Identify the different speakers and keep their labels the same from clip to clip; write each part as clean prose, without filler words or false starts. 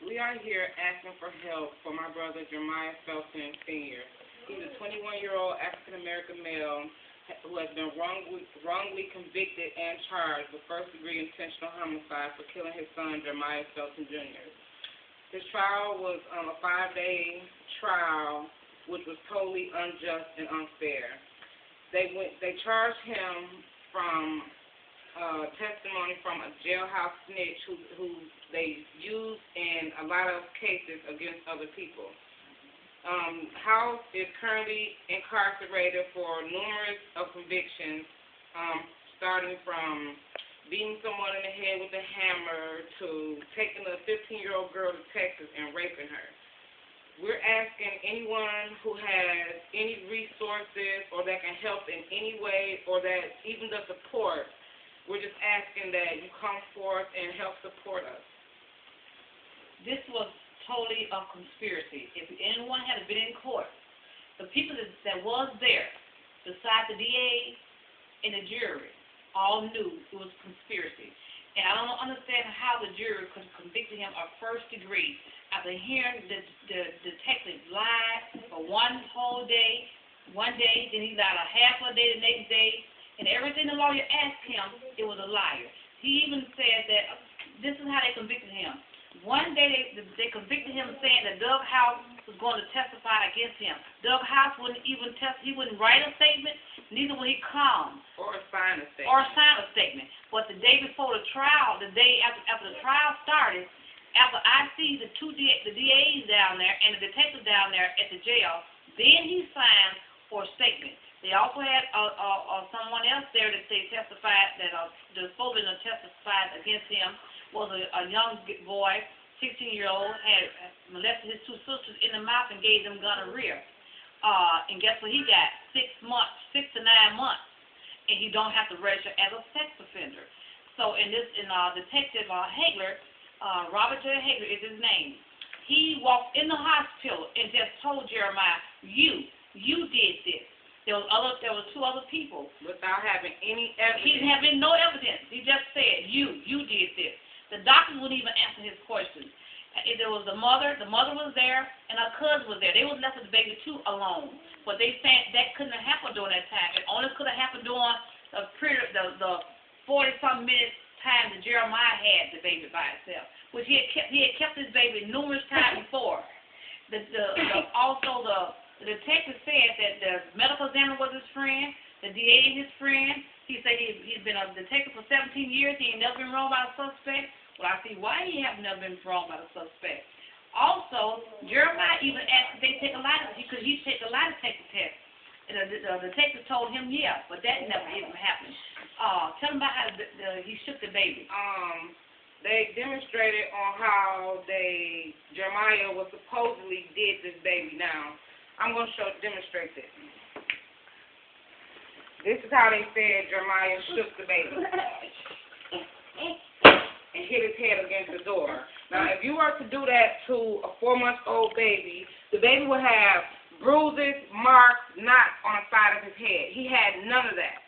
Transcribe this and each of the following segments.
Speaker 1: We are here asking for help for my brother Jeremiah Felton Sr. He's a 21-year-old African-American male who has been wrongly convicted and charged with first-degree intentional homicide for killing his son Jeremiah Felton Jr. His trial was a 5-day trial, which was totally unjust and unfair. They charged him from testimony from a jailhouse snitch who they used in a lot of cases against other people. House is currently incarcerated for numerous of convictions, starting from beating someone in the head with a hammer to taking a 15-year-old girl to Texas and raping her. We're asking anyone who has any resources or that can help in any way or that even the support, we're just asking that you come forth and help support us.
Speaker 2: This was totally a conspiracy. If anyone had been in court, the people that was there, besides the DA and the jury, all knew it was a conspiracy. And I don't understand how the jury could convict him of first degree after hearing the detective lie for one whole day, then he lied a half a day the next day, and everything the lawyer asked him, it was a liar. He even said that this is how they convicted him. One day they convicted him saying that Doug House was going to testify against him. Doug House wouldn't even he wouldn't write a statement, neither would he come.
Speaker 1: Or sign a statement.
Speaker 2: But the day before the trial, the day after the trial started, after I see the DAs down there and the detective down there at the jail, then he signed for a statement. They also had someone else there that they testified that the supposed testified against him was a young boy, 16-year-old, had molested his 2 sisters in the mouth and gave them gonorrhea. And guess what he got? 6 to 9 months. And he don't have to register as a sex offender. So Detective Hagler, Robert J. Hagler is his name. He walked in the hospital and just told Jeremiah, you did this. There was 2 other people.
Speaker 1: Without having any evidence.
Speaker 2: He didn't have no evidence. He just said, you did this. The doctors wouldn't even answer his questions. If there was the mother was there, and her cousin was there. They was left with the baby too alone. But they said that couldn't have happened during that time. It only could have happened during the 40-something minutes time that Jeremiah had the baby by himself, which he had kept his baby numerous times before. Also the detective said that the medical examiner was his friend, the DA is his friend. He said he's been a detective for 17 years. He ain't never been wronged by a suspect. Well, I see why he have never been wronged by the suspect. Also, Jeremiah even asked if they take a lie because he take a lie detector test. And the detective told him, yeah, but that never even happened. Tell him about how he shook the baby.
Speaker 1: They demonstrated on how Jeremiah was supposedly did this baby. Now, I'm going to demonstrate this. This is how they said Jeremiah shook the baby and hit his head against the door. Now, if you were to do that to a 4-month-old baby, the baby would have bruises, marks, knots on the side of his head. He had none of that.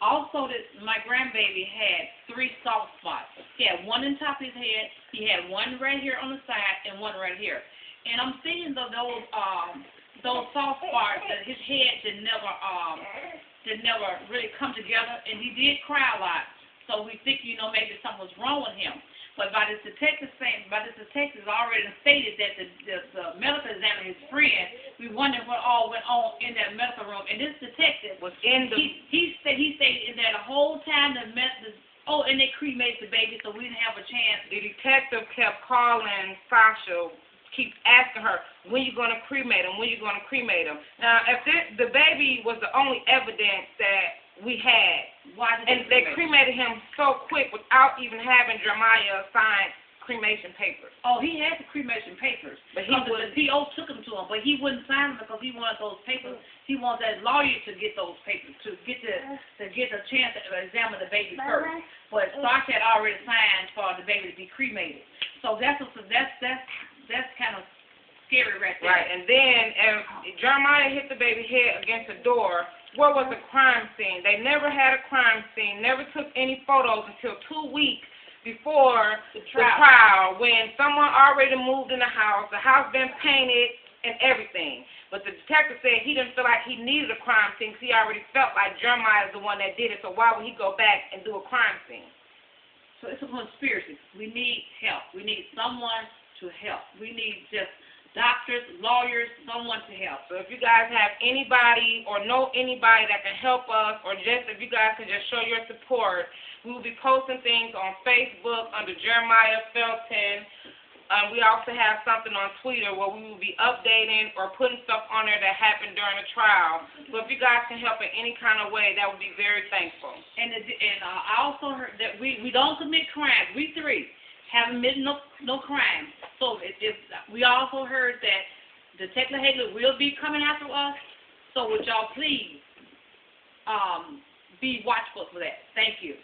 Speaker 2: Also, my grandbaby had 3 soft spots. He had one on top of his head, he had one right here on the side, and one right here. And I'm seeing those soft spots that his head did never really come together, and he did cry a lot. So we think, maybe something was wrong with him. But by this detective already stated that the medical examiner, his friend, we wondered what all went on in that medical room. And this detective was he stayed in there the whole time and they cremated the baby, so we didn't have a chance.
Speaker 1: The detective kept calling Sasha, keep asking her, when you going to cremate him, when you going to cremate him. Now, if the baby was the only evidence that we had, they cremated him so quick without even having Jeremiah sign cremation papers.
Speaker 2: Oh, he had the cremation papers. But the PO took them to him, but he wouldn't sign them because he wanted those papers. He wanted that lawyer to get those papers, to get a chance to examine the baby first. But Sasha had already signed for the baby to be cremated. So that's kind of scary right there.
Speaker 1: Right, and then if Jeremiah hit the baby head against the door, where was the crime scene? They never had a crime scene, never took any photos until 2 weeks before
Speaker 2: The
Speaker 1: the trial when someone already moved in the house been painted and everything. But the detective said he didn't feel like he needed a crime scene because he already felt like Jeremiah is the one that did it, so why would he go back and do a crime scene?
Speaker 2: So it's a conspiracy. We need help. We need someone to help. We need just doctors, lawyers, someone to help.
Speaker 1: So if you guys have anybody or know anybody that can help us, or just if you guys can just show your support, we will be posting things on Facebook under Jeremiah Felton. We also have something on Twitter where we will be updating or putting stuff on there that happened during the trial. So if you guys can help in any kind of way, that would be very thankful.
Speaker 2: And I also heard that we don't commit crimes. We three haven't committed no crime. So we also heard that Detective Hagley will be coming after us. So would y'all please be watchful for that. Thank you.